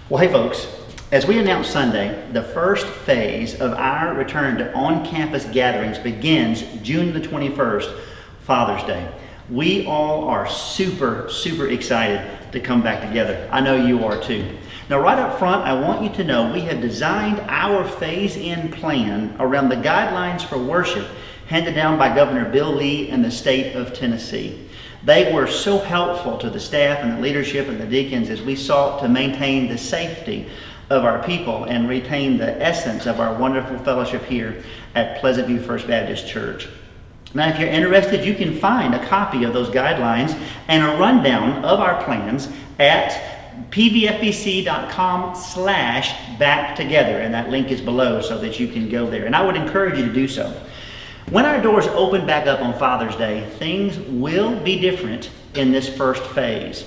Well, hey folks, as we announced Sunday, the first phase of our return to on-campus gatherings begins June the 21st, Father's Day. We all are super excited to come back together. I know you are too. Now, right up front, I want you to know we have designed our phase-in plan around the guidelines for worship handed down by Governor Bill Lee and the state of Tennessee. They were so helpful to the staff and the leadership and the deacons as we sought to maintain the safety of our people and retain the essence of our wonderful fellowship here at Pleasant View First Baptist Church. Now, if you're interested, you can find a copy of those guidelines and a rundown of our plans at pvfbc.com/backtogether, and that link is below so that you can go there. And I would encourage you to do so. When our doors open back up on Father's Day, things will be different in this first phase.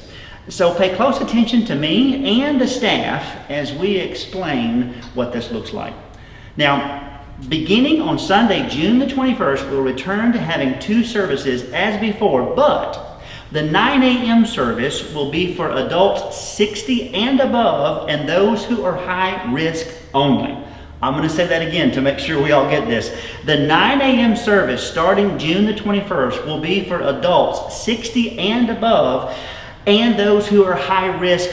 So pay close attention to me and the staff as we explain what this looks like. Now, beginning on Sunday, June the 21st, we'll return to having two services as before, but the 9 a.m. service will be for adults 60 and above and those who are high risk only. I'm going to say that again to make sure we all get this. The 9 a.m. service starting June the 21st will be for adults 60 and above and those who are high risk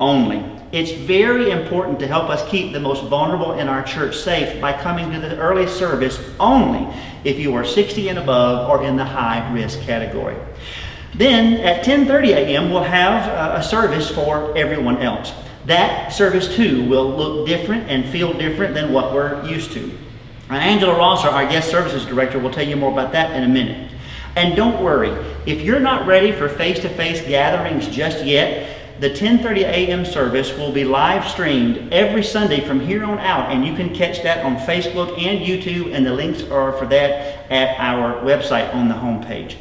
only. It's very important to help us keep the most vulnerable in our church safe by coming to the early service only if you are 60 and above or in the high risk category. Then at 10:30 a.m. we'll have a service for everyone else. That service too will look different and feel different than what we're used to. Angela Rosser, our guest services director, will tell you more about that in a minute. And don't worry, if you're not ready for face-to-face gatherings just yet, the 10:30 a.m. service will be live streamed every Sunday from here on out, and you can catch that on Facebook and YouTube, and the links are for that at our website on the homepage.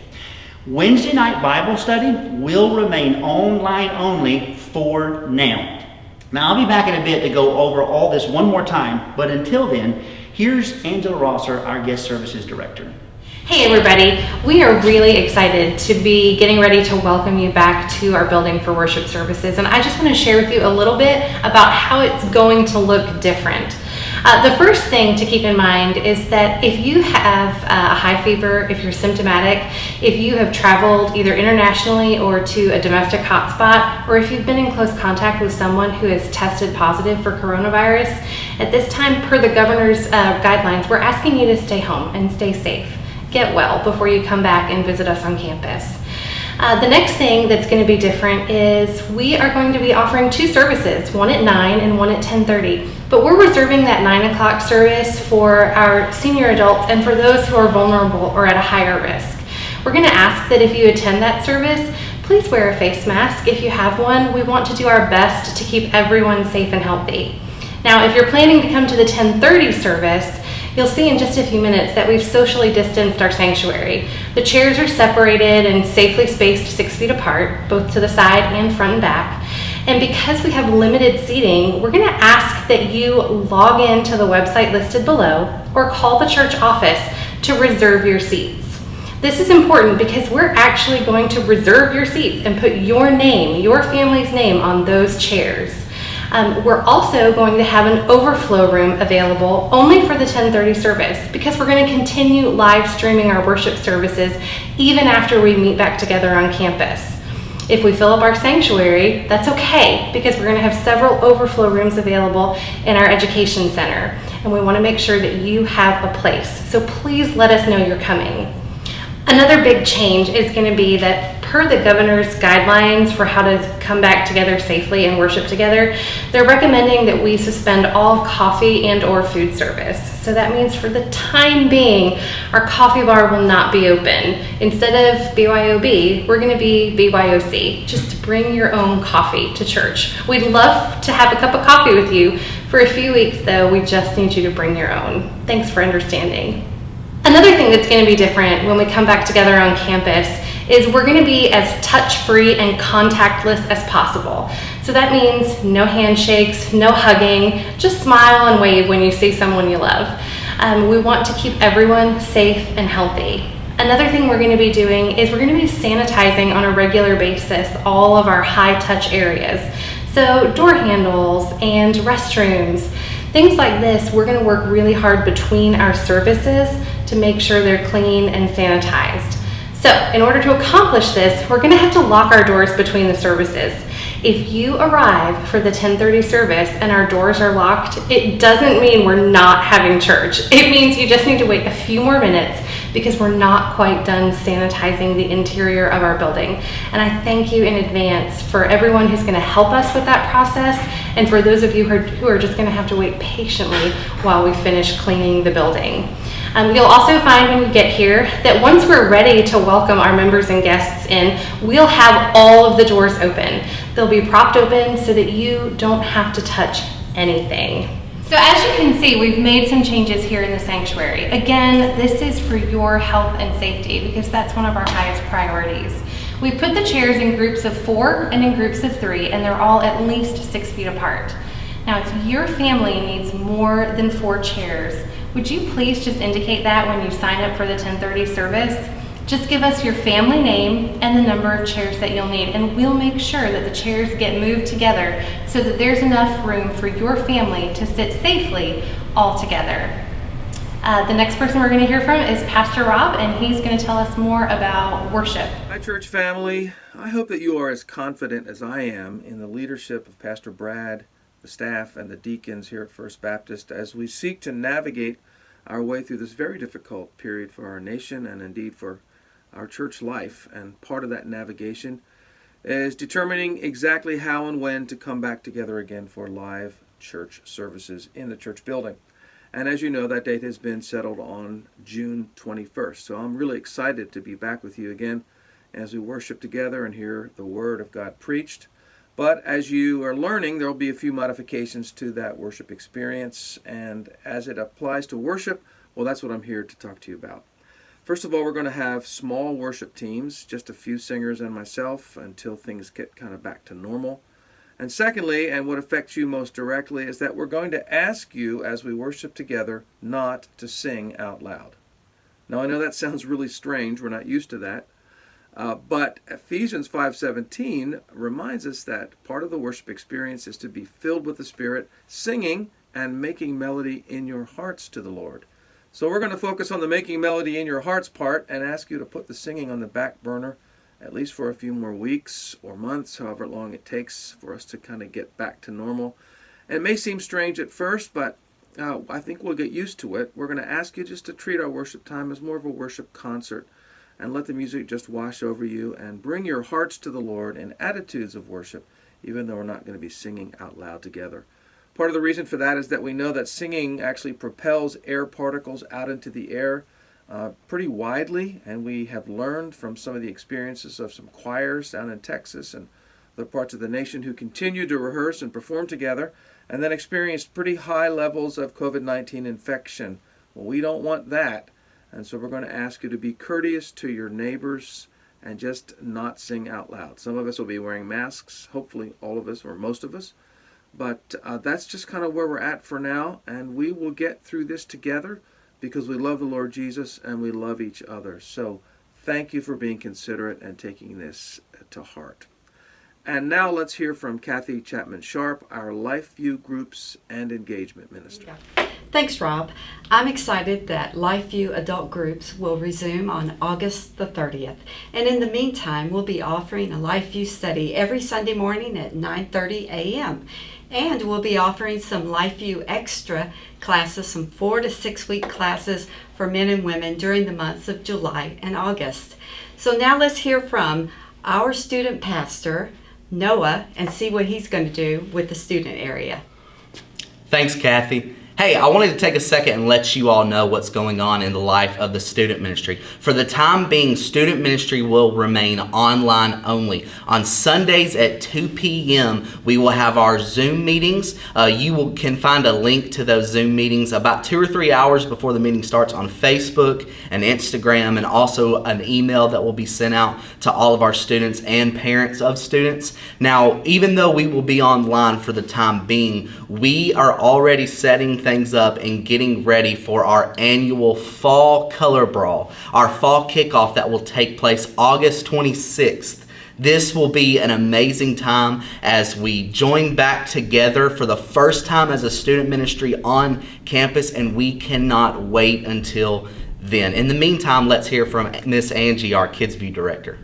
Wednesday night Bible study will remain online only for now. Now, I'll be back in a bit to go over all this one more time, but until then, here's Angela Rosser, our guest services director. Hey everybody, we are really excited to be getting ready to welcome you back to our building for worship services, and I just want to share with you a little bit about how it's going to look different. The first thing to keep in mind is that if you have a high fever, if you're symptomatic, if you have traveled either internationally or to a domestic hotspot, or if you've been in close contact with someone who has tested positive for coronavirus, at this time, per the governor's guidelines, we're asking you to stay home and stay safe. Get well before you come back and visit us on campus. The next thing that's going to be different is we are going to be offering two services, one at 9 and one at 10:30. But we're reserving that 9 o'clock service for our senior adults and for those who are vulnerable or at a higher risk. We're going to ask that if you attend that service, please wear a face mask if you have one. We want to do our best to keep everyone safe and healthy. Now, if you're planning to come to the 10:30 service, you'll see in just a few minutes that we've socially distanced our sanctuary. The chairs are separated and safely spaced 6 feet apart, both to the side and front and back. And because we have limited seating, we're going to ask that you log in to the website listed below or call the church office to reserve your seats. This is important because we're actually going to reserve your seats and put your name, your family's name on those chairs. We're also going to have an overflow room available only for the 10:30 service because we're going to continue live streaming our worship services even after we meet back together on campus. If we fill up our sanctuary, that's okay because we're going to have several overflow rooms available in our education center, and we want to make sure that you have a place. So please let us know you're coming. Another big change is going to be that per the governor's guidelines for how to come back together safely and worship together, they're recommending that we suspend all coffee and or food service. So that means for the time being, our coffee bar will not be open. Instead of BYOB, we're going to be BYOC. Just bring your own coffee to church. We'd love to have a cup of coffee with you. For a few weeks though, we just need you to bring your own. Thanks for understanding. Another thing that's going to be different when we come back together on campus is we're going to be as touch-free and contactless as possible. So that means no handshakes, no hugging, just smile and wave when you see someone you love. We want to keep everyone safe and healthy. Another thing we're going to be doing is we're going to be sanitizing on a regular basis all of our high-touch areas. So door handles and restrooms, things like this, we're going to work really hard between our services to make sure they're clean and sanitized. So in order to accomplish this, we're going to have to lock our doors between the services. If you arrive for the 10:30 service and our doors are locked, it doesn't mean we're not having church. It means you just need to wait a few more minutes because we're not quite done sanitizing the interior of our building. And I thank you in advance for everyone who's going to help us with that process, and for those of you who are just going to have to wait patiently while we finish cleaning the building. You'll also find when you get here that once we're ready to welcome our members and guests in, we'll have all of the doors open. They'll be propped open so that you don't have to touch anything. So as you can see, we've made some changes here in the sanctuary. Again, this is for your health and safety because that's one of our highest priorities. We put the chairs in groups of 4 and in groups of 3, and they're all at least 6 feet apart. Now, if your family needs more than 4 chairs, would you please just indicate that when you sign up for the 10:30 service? Just give us your family name and the number of chairs that you'll need, and we'll make sure that the chairs get moved together so that there's enough room for your family to sit safely all together. The next person we're going to hear from is Pastor Rob, and he's going to tell us more about worship. Hi, church family. I hope that you are as confident as I am in the leadership of Pastor Brad, the staff, and the deacons here at First Baptist as we seek to navigate our way through this very difficult period for our nation and indeed for our church life. And part of that navigation is determining exactly how and when to come back together again for live church services in the church building. And as you know, that date has been settled on June 21st. So I'm really excited to be back with you again as we worship together and hear the Word of God preached. But as you are learning, there will be a few modifications to that worship experience. And as it applies to worship, well, that's what I'm here to talk to you about. First of all, we're going to have small worship teams, just a few singers and myself, until things get kind of back to normal. And secondly, and what affects you most directly, is that we're going to ask you as we worship together not to sing out loud. Now, I know that sounds really strange. We're not used to that. But Ephesians 5:17 reminds us that part of the worship experience is to be filled with the Spirit, singing and making melody in your hearts to the Lord. So we're going to focus on the making melody in your hearts part and ask you to put the singing on the back burner, at least for a few more weeks or months, however long it takes for us to kind of get back to normal. And it may seem strange at first, but I think we'll get used to it. We're going to ask you just to treat our worship time as more of a worship concert, and let the music just wash over you and bring your hearts to the Lord in attitudes of worship, even though we're not going to be singing out loud together. Part of the reason for that is that we know that singing actually propels air particles out into the air pretty widely, and we have learned from some of the experiences of some choirs down in Texas and other parts of the nation who continue to rehearse and perform together and then experienced pretty high levels of COVID-19 infection. Well, we don't want that. And so we're going to ask you to be courteous to your neighbors and just not sing out loud. Some of us will be wearing masks, hopefully all of us or most of us. But that's just kind of where we're at for now. And we will get through this together because we love the Lord Jesus and we love each other. So thank you for being considerate and taking this to heart. And now let's hear from Kathy Chapman Sharp, our LifeView Groups and Engagement Minister. Thanks, Rob. I'm excited that LifeView adult groups will resume on August the 30th. And in the meantime, we'll be offering a LifeView study every Sunday morning at 9:30 a.m. And we'll be offering some LifeView extra classes, some 4 to 6 week classes for men and women during the months of July and August. So now let's hear from our student pastor, Noah, and see what he's going to do with the student area. Thanks, Kathy. Hey, I wanted to take a second and let you all know what's going on in the life of the student ministry. For the time being, student ministry will remain online only. On Sundays at 2 p.m., we will have our Zoom meetings. You can find a link to those Zoom meetings about 2 or 3 hours before the meeting starts on Facebook and Instagram, and also an email that will be sent out to all of our students and parents of students. Now, even though we will be online for the time being, we are already setting things up and getting ready for our annual Fall Color Brawl, our fall kickoff that will take place August 26th. This will be an amazing time as we join back together for the first time as a student ministry on campus, and we cannot wait until then. In the meantime, let's hear from Miss Angie, our Kids View director.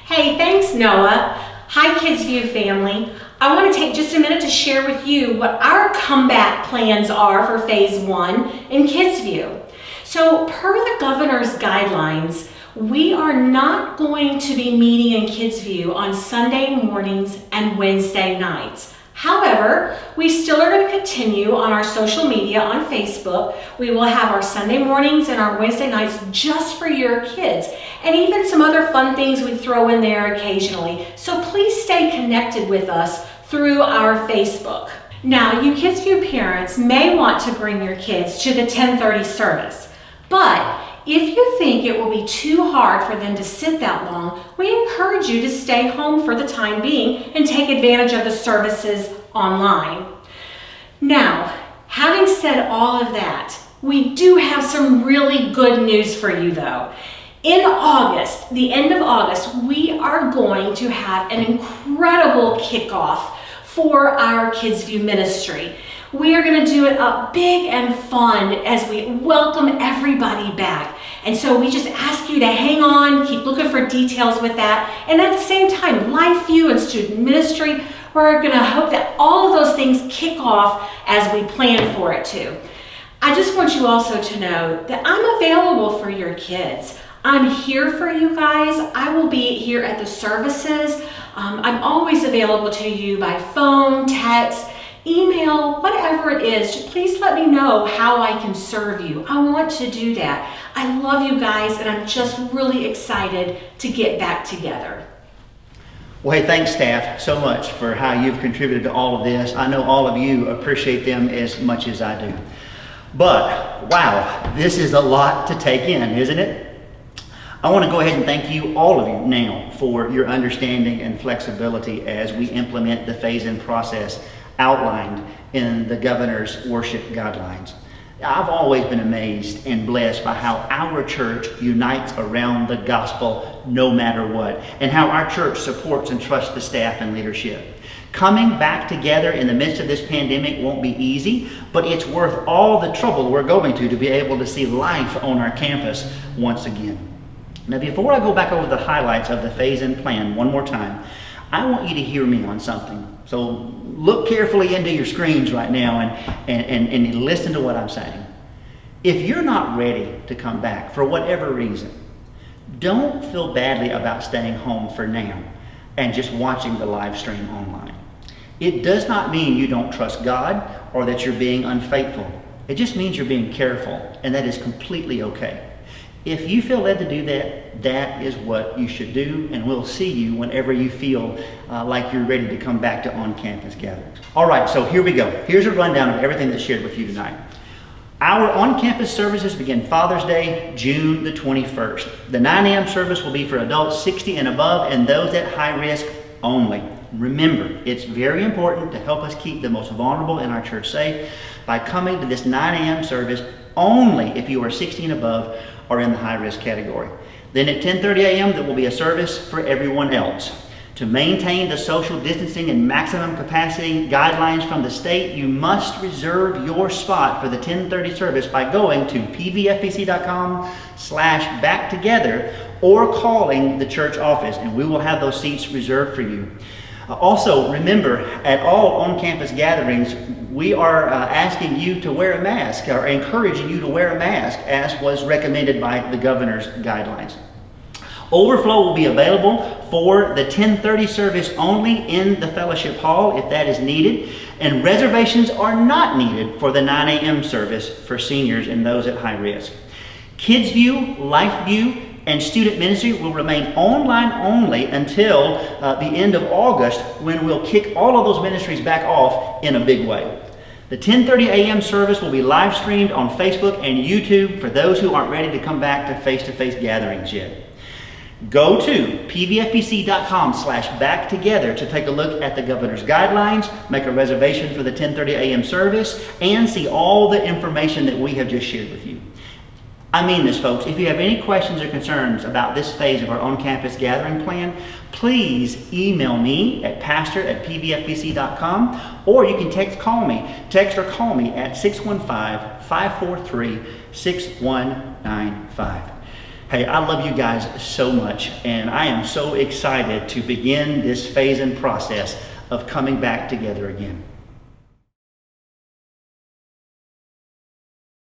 Hey, thanks Noah. Hi Kids View family. I want to take just a minute to share with you what our comeback plans are for Phase 1 in Kids View. So per the governor's guidelines, we are not going to be meeting in Kids View on Sunday mornings and Wednesday nights. However, we still are going to continue on our social media on Facebook. We will have our Sunday mornings and our Wednesday nights just for your kids, and even some other fun things we throw in there occasionally. So please stay connected with us through our Facebook. Now, you Kids View parents may want to bring your kids to the 10:30 service, but if you think it will be too hard for them to sit that long, we encourage you to stay home for the time being and take advantage of the services online. Now, having said all of that, we do have some really good news for you though. In August, the end of August, we are going to have an incredible kickoff for our Kids View ministry. We are going to do it up big and fun as we welcome everybody back. And so we just ask you to hang on, keep looking for details with that. And at the same time, Life View and student ministry, we're going to hope that all of those things kick off as we plan for it to. I just want you also to know that I'm available for your kids. I'm here for you guys. I will be here at the services. I'm always available to you by phone, text, email, whatever it is. Please let me know how I can serve you. I want to do that. I love you guys, and I'm just really excited to get back together. Well, hey, thanks staff so much for how you've contributed to all of this. I know all of you appreciate them as much as I do. But wow, this is a lot to take in, isn't it? I want to go ahead and thank you, all of you now, for your understanding and flexibility as we implement the phase-in process outlined in the governor's worship guidelines. I've always been amazed and blessed by how our church unites around the gospel no matter what, and how our church supports and trusts the staff and leadership. Coming back together in the midst of this pandemic won't be easy, but it's worth all the trouble we're going to be able to see life on our campus once again. Now, before I go back over the highlights of the phase-in plan one more time, I want you to hear me on something. So look carefully into your screens right now and listen to what I'm saying. If you're not ready to come back for whatever reason, don't feel badly about staying home for now and just watching the live stream online. It does not mean you don't trust God or that you're being unfaithful. It just means you're being careful, and that is completely okay. If you feel led to do that, that is what you should do, and we'll see you whenever you feel like you're ready to come back to on-campus gatherings. All right, so here we go. Here's a rundown of everything that's shared with you tonight. Our on-campus services begin Father's Day, June the 21st. The 9 a.m. service will be for adults 60 and above and those at high risk only. Remember, it's very important to help us keep the most vulnerable in our church safe by coming to this 9 a.m. service only if you are 60 and above or in the high-risk category. Then at 10:30 a.m. there will be a service for everyone else. To maintain the social distancing and maximum capacity guidelines from the state, you must reserve your spot for the 10:30 service by going to pvfbc.com/backtogether or calling the church office, and we will have those seats reserved for you. Also, remember, at all on-campus gatherings, we are asking you to wear a mask, or encouraging you to wear a mask, as was recommended by the governor's guidelines. Overflow will be available for the 10:30 service only in the fellowship hall if that is needed, and reservations are not needed for the 9 a.m. service for seniors and those at high risk. Kids View, Life View, and student ministry will remain online only until the end of August, when we'll kick all of those ministries back off in a big way. The 10:30 a.m. service will be live streamed on Facebook and YouTube for those who aren't ready to come back to face-to-face gatherings yet. Go to pvfbc.com/backtogether to take a look at the governor's guidelines, make a reservation for the 10:30 a.m. service, and see all the information that we have just shared with you. I mean this, folks. If you have any questions or concerns about this phase of our on-campus gathering plan, please email me at pastor@pvfbc.com, or you can text or call me at 615-543-6195. Hey, I love you guys so much, and I am so excited to begin this phase and process of coming back together again.